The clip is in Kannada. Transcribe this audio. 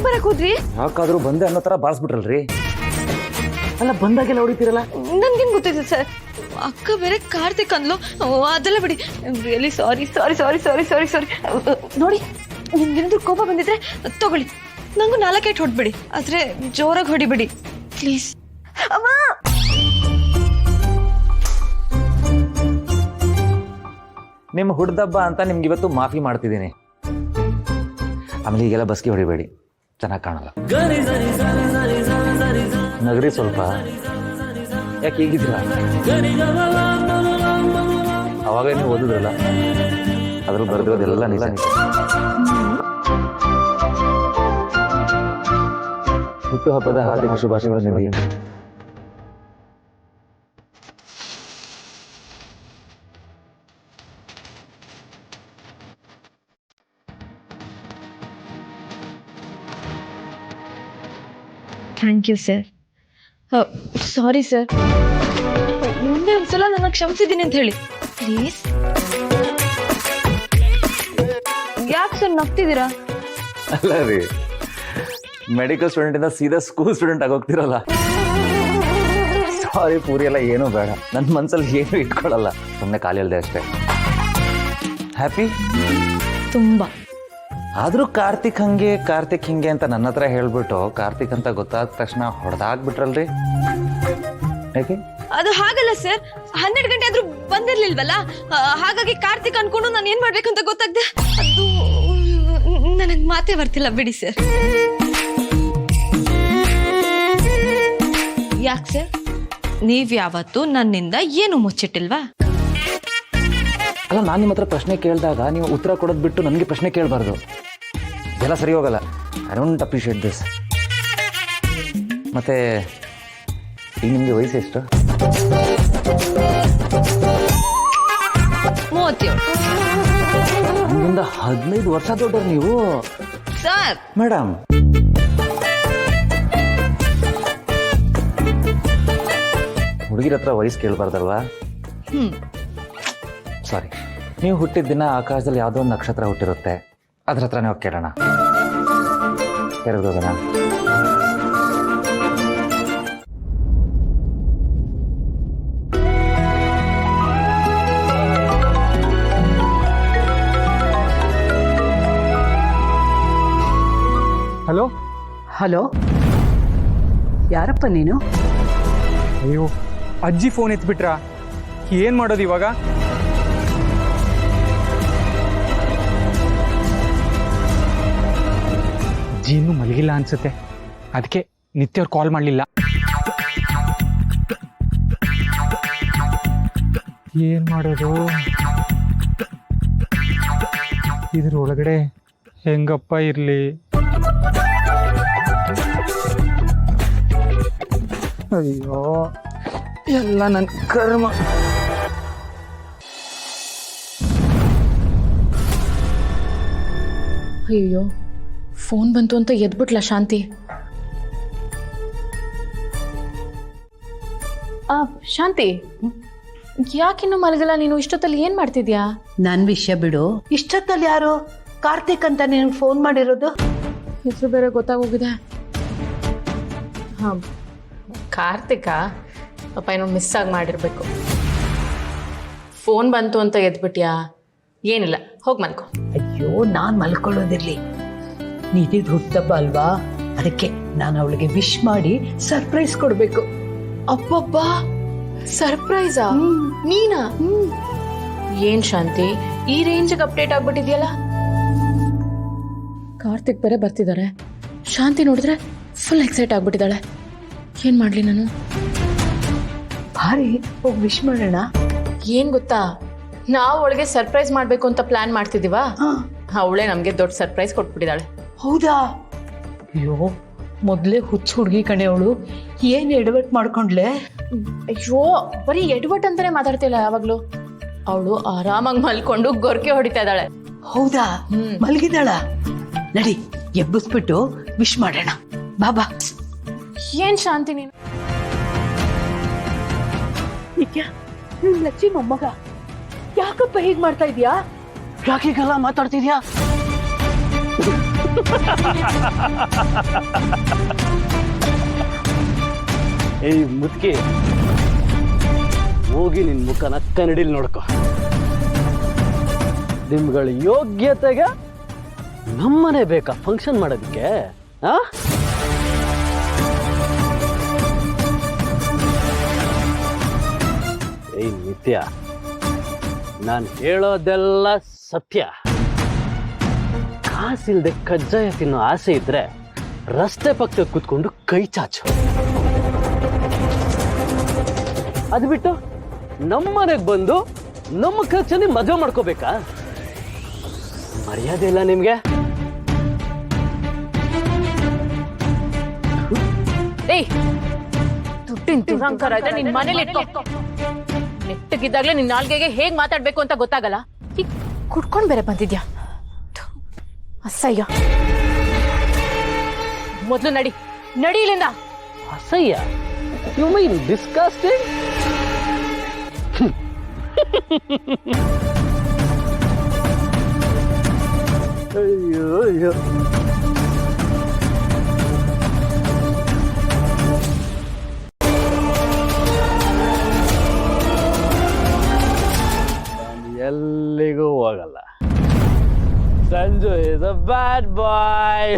ಈಗ ಬರಕ್ ಹೋದ್ರಿ? ಯಾಕಾದ್ರೂ ಬಂದೆ ಅನ್ನೋ ತರ ಬಾರಿಸ್ಬಿಟ್ರಲ್ರಿ. ಅಲ್ಲ ಬಂದಾಗೆಲ್ಲ ಹೊಡಿತೀರಲ್ಲ. ನನ್ಗೇನ್ ಗೊತ್ತಿದೆ ಸರ್, ಅಕ್ಕ ಬೇರೆ ಕಾರ್ತಿಕ್ ಅಂದ್ಲು. ಅದೆಲ್ಲ ಬಿಡಿ. ರಿಯಲಿ ಸಾರಿ ಸಾರಿ ಸಾರಿ ಸಾರಿ ಸಾರಿ ಸಾರಿ. ನೋಡಿ, ನಿಮ್ಗೇನಾದ್ರೂ ಕೋಪ ಬಂದಿದ್ರೆ ತಗೊಳ್ಳಿ, ನಂಗೂ 4 ಏಟ್ ಹೊಡ್ಬಿಡಿ, ಆದ್ರೆ ಜೋರಾಗಿ ಹೊಡಿಬಿಡಿ ಪ್ಲೀಸ್. ಅಮ್ಮ, ನಿಮ್ಮ ಹುಡ್ದಬ್ಬ ಅಂತ ನಿಮ್ಗೆ ಇವತ್ತು ಮಾಫಿ ಮಾಡ್ತಿದ್ದೀನಿ. ಆಮೇಲೆ ಈಗೆಲ್ಲ ಬಸ್ಗೆ ಹೊಡಿಬೇಡಿ, ಚೆನ್ನಾಗಿ ಕಾಣಲ್ಲ. ನಗರಿ ಸ್ವಲ್ಪ. ಯಾಕೆ ಹೀಗಿದ್ರ? ಅವಾಗ ನೀವು ಓದಿದ್ರಲ್ಲ, ಅದ್ರಲ್ಲಿ ಬರೆದಿರೋದೆಲ್ಲ ನಿಜ. ಹುಟ್ಟುಹಬ್ಬದ ಹಾರ್ದಿಕ ಶುಭಾಶಯಗಳು ನಿಮಗೆ. Thank you sir. Sorry sir, ಮುಂದೆ ಒಂದ್ಸಲ ನನ್ನ ಕ್ಷಮಿಸಿದ್ದೀನಿ ಅಂತ ಹೇಳಿ ಪ್ಲೀಸ್. ಯಾಕೆ ಸರ್ ನಗ್ತಿದ್ದೀರಾ? ಅಲ್ಲ ರೀ, ಮೆಡಿಕಲ್ ಸ್ಟೂಡೆಂಟ್ ಇಂದ ಸೀದಾ ಸ್ಕೂಲ್ ಸ್ಟೂಡೆಂಟ್ ಆಗೋಗ್ತಿರಲ್ಲ. ಸಾರಿ ಪೂರಿ ಎಲ್ಲ ಏನೂ ಬೇಡ, ನನ್ನ ಮನ್ಸಲ್ಲಿ ಏನು ಇಟ್ಕೊಳ್ಳಲ್ಲ, ಸುಮ್ಮನೆ ಖಾಲಿ ಅಲ್ದೆ ಅಷ್ಟೇ. ಹ್ಯಾಪಿ ತುಂಬಾ. ಆದ್ರೂ ಕಾರ್ತಿಕ್ ಹಿಂಗೆ ಅಂತ ನನ್ನ ಹತ್ರ ಹೇಳ್ಬಿಟ್ಟು ಕಾರ್ತಿಕ್ ಅಂತ ಗೊತ್ತಾದ ತಕ್ಷಣ ಹೊಡೆದಾಗ್ಬಿಟ್ರಲ್ರಿ. ಯಾಕೆ? ಅದು ಹಾಗಲ್ಲ ಸರ್, 12 ಗಂಟೆ ಆದ್ರೂ ಬಂದಿರ್ಲಿಲ್ವಲ್ಲ, ಹಾಗಾಗಿ ಕಾರ್ತಿಕ್ ಅನ್ಕೊಂಡು ನಾನು ಏನ್ ಮಾಡ್ಬೇಕಂತ ಗೊತ್ತಾಗ್ದೆ. ಅದು ನನಗ್ ಮಾತೇ ಬರ್ತಿಲ್ಲ ಬಿಡಿ ಸರ್. ಯಾಕೆ ಸರ್, ನೀವ್ ಯಾವತ್ತು ನನ್ನಿಂದ ಏನು ಮುಚ್ಚಿಟ್ಟಿಲ್ವಾ? ಅಲ್ಲ, ನಾನು ನಿಮ್ಮ ಹತ್ರ ಪ್ರಶ್ನೆ ಕೇಳಿದಾಗ ನೀವು ಉತ್ತರ ಕೊಡೋದು ಬಿಟ್ಟು ನನಗೆ ಪ್ರಶ್ನೆ ಕೇಳಬಾರ್ದು. ಎಲ್ಲ ಸರಿ ಹೋಗಲ್ಲ. I don't appreciate this. ಮತ್ತೆ ಈಗ ನಿಮಗೆ ವಯಸ್ಸು ಎಷ್ಟು? 37. ನಮ್ಮಿಂದ 15 ವರ್ಷ ದೊಡ್ಡರು ನೀವು ಸರ್. ಮೇಡಮ್. ಹುಡುಗಿರ ಹತ್ರ ವಯಸ್ಸು ಕೇಳಬಾರ್ದಲ್ವಾ? ಸಾರಿ. ನೀವು ಹುಟ್ಟಿದ ದಿನ ಆಕಾಶದಲ್ಲಿ ಯಾವುದೋ ಒಂದು ನಕ್ಷತ್ರ ಹುಟ್ಟಿರುತ್ತೆ, ಅದ್ರ ಹತ್ರನೇ ಹೋಗಿ ಕೇಳೋಣ. ಹೋಗೋಣ. ಹಲೋ ಹಲೋ, ಯಾರಪ್ಪ ನೀನು? ಅಯ್ಯೋ, ಅಜ್ಜಿ ಫೋನ್ ಎತ್ಬಿಟ್ರಾ? ಏನು ಮಾಡೋದು ಇವಾಗ? ಅಜ್ಜಿ ಇನ್ನೂ ಮಲಗಿಲ್ಲ ಅನ್ಸುತ್ತೆ, ಅದಕ್ಕೆ ನಿತ್ಯ ಅವ್ರು ಕಾಲ್ ಮಾಡಲಿಲ್ಲ. ಏನು ಮಾಡೋದು? ಇದ್ರೊಳಗಡೆ ಹೆಂಗಪ್ಪ ಇರಲಿ? ಅಯ್ಯೋ, ಎಲ್ಲ ನನ್ನ ಕರ್ಮ. ಅಯ್ಯೋ, ಫೋನ್ ಬಂತು ಅಂತ ಎದ್ಬಿಟ್ಲ ಶಾಂತಿ. ಶಾಂತಿ, ಯಾಕಿನ್ನು ಮಲಗಲ್ಲ ನೀನು? ಇಷ್ಟೊತ್ತಲ್ಲಿ ಏನ್ ಮಾಡ್ತಿದ್ಯಾ? ನನ್ ವಿಷಯ ಬಿಡು. ಇಷ್ಟೊತ್ತಲ್ಲಿ ಯಾರು? ಕಾರ್ತಿಕ್ ಅಂತ ನೀನು ಫೋನ್ ಮಾಡಿರೋದು? ಹೆಸರು ಬೇರೆ ಗೊತ್ತಾಗೋಗಿದೆ. ಹಾ, ಕಾರ್ತಿಕ ಪಾಪ ಏನೋ ಮಿಸ್ ಆಗಿ ಮಾಡಿರ್ಬೇಕು. ಫೋನ್ ಬಂತು ಅಂತ ಎದ್ಬಿಟ್ಯಾ? ಏನಿಲ್ಲ, ಹೋಗಿ ಮಲ್ಕೊ. ಅಯ್ಯೋ, ನಾನ್ ಮಲ್ಕೊಳ್ಳೋದಿರ್ಲಿ, ನಿಧಿದ್ ಹುಟ್ಟಬ್ಬ ಅಲ್ವಾ, ಅದಕ್ಕೆ ನಾನು ಅವಳಿಗೆ ವಿಶ್ ಮಾಡಿ ಸರ್ಪ್ರೈಸ್ ಕೊಡ್ಬೇಕು. ಅಬ್ಬಬ್ಬಾ, ಸರ್ಪ್ರೈಸಾ? ನೀನಾ? ಏನ್ ಶಾಂತಿ, ಈ ರೇಂಜ್ಗೆ ಅಪ್ಡೇಟ್ ಆಗ್ಬಿಟ್ಟಿದ್ಯಲ್ಲ? ಕಾರ್ತಿಕ್ ಬೇರೆ ಬರ್ತಿದ್ದಾರೆ. ಶಾಂತಿ ನೋಡಿದ್ರೆ ಫುಲ್ ಎಕ್ಸೈಟ್ ಆಗ್ಬಿಟ್ಟಿದ್ದಾಳೆ. ಏನ್ ಮಾಡ್ಲಿ ನಾನು? ಭಾರಿ, ಹೋಗಿ ವಿಶ್ ಮಾಡೋಣ. ಏನ್ ಗೊತ್ತಾ, ನಾವು ಅವಳಿಗೆ ಸರ್ಪ್ರೈಸ್ ಮಾಡ್ಬೇಕು ಅಂತ ಪ್ಲಾನ್ ಮಾಡ್ತಿದೀವ, ಅವಳೇ ನಮ್ಗೆ ದೊಡ್ಡ ಸರ್ಪ್ರೈಸ್ ಕೊಟ್ಬಿಟ್ಟಿದ್ದಾಳೆ. ಹೌದಾ? ಅಯ್ಯೋ, ಮೊದ್ಲೇ ಹುಚ್ಚ ಹುಡುಗಿ ಕಣೆ ಅವಳು. ಏನ್ ಎಡವಟ್ ಮಾಡ್ಕೊಂಡ್ಲೆ? ಅಯ್ಯೋ, ಬರೀ ಎಡ್ವಟ್ ಅಂತಾನೆ ಮಾತಾಡ್ತಿಲ್ಲ ಯಾವಾಗ್ಲೂ. ಅವಳು ಆರಾಮಾಗಿ ಮಲ್ಕೊಂಡು ಗೊರ್ಕೆ ಹೊಡಿತಾ ಇದ್ದಾಳೆ. ಹೌದಾ? ಮಲಗಿದಾಳ? ನಡಿ, ಎಬ್ಬಿಸ್ಬಿಟ್ಟು ವಿಶ್ ಮಾಡೋಣ. ಬಾಬಾ. ಏನ್ ಶಾಂತಿ ನೀನು? ಲಚ್ಚಿ ಮೊಮ್ಮಗ, ಯಾಕಪ್ಪ ಹೀಗ್ ಮಾಡ್ತಾ ಇದೀಯಾ? ಯಾಕೀಗೆಲ್ಲ ಮಾತಾಡ್ತಿದ್ಯಾ? ಏಯ್ ಮುದ್ಕಿ, ಹೋಗಿ ನಿನ್ ಮುಖನ ಕನ್ನಡಿಲಿ ನೋಡ್ಕೊ. ನಿಮ್ಗಳ ಯೋಗ್ಯತೆಗೆ ನಮ್ಮನೆ ಬೇಕಾ ಫಂಕ್ಷನ್ ಮಾಡೋದಕ್ಕೆ? ಆ ಏಯ್ ನಿತ್ಯ, ನಾನು ಹೇಳೋದೆಲ್ಲ ಸತ್ಯ. ಕಾಸಿಲ್ದೆ ಕಜ್ಜಾಯ ತಿನ್ನೋ ಆಸೆ ಇದ್ರೆ ರಸ್ತೆ ಪಕ್ಕದಲ್ಲಿ ಕೂತ್ಕೊಂಡು ಕೈ ಚಾಚು. ಅದು ಬಿಟ್ಟು ನಮ್ಮನೆಗೆ ಬಂದು ನಮ್ಮ ಖರ್ಚಲ್ಲಿ ಮದುವೆ ಮಾಡ್ಕೋಬೇಕಾ? ಮರ್ಯಾದೆ ಇಲ್ಲ ನಿಮ್ಗೆ? ಏಯ್, ದುಡ್ಡಿನ ದುರಂಕಾರ ಇದ್ರೆ ನಿನ್ ಮನೇಲಿ ಇಟ್ಕೋ. ನೆಟ್ಟಗಿದ್ದಾಗ್ಲೇ ನಿನ್ ನಾಲ್ಗೆಗೆ ಹೇಗ್ ಮಾತಾಡ್ಬೇಕು ಅಂತ ಗೊತ್ತಾಗಲ್ಲ. ಈಗ ಕುಡ್ಕೊಂಡ್ ಬೇರೆ ಬಂದಿದ್ಯಾ? ಥು, ಅಸಹ್ಯ. ಮೊದ್ಲು ನಡಿ ನಡಿ ಇಲ್ಲಿಂದ. ಅಸಹ್ಯ? You mean disgusting? ಅಯ್ಯೋ ಅಯ್ಯೋ. ಎಲ್ಲಿಗೂ ಹೋಗಲ್ಲ. Sanju is a bad bye.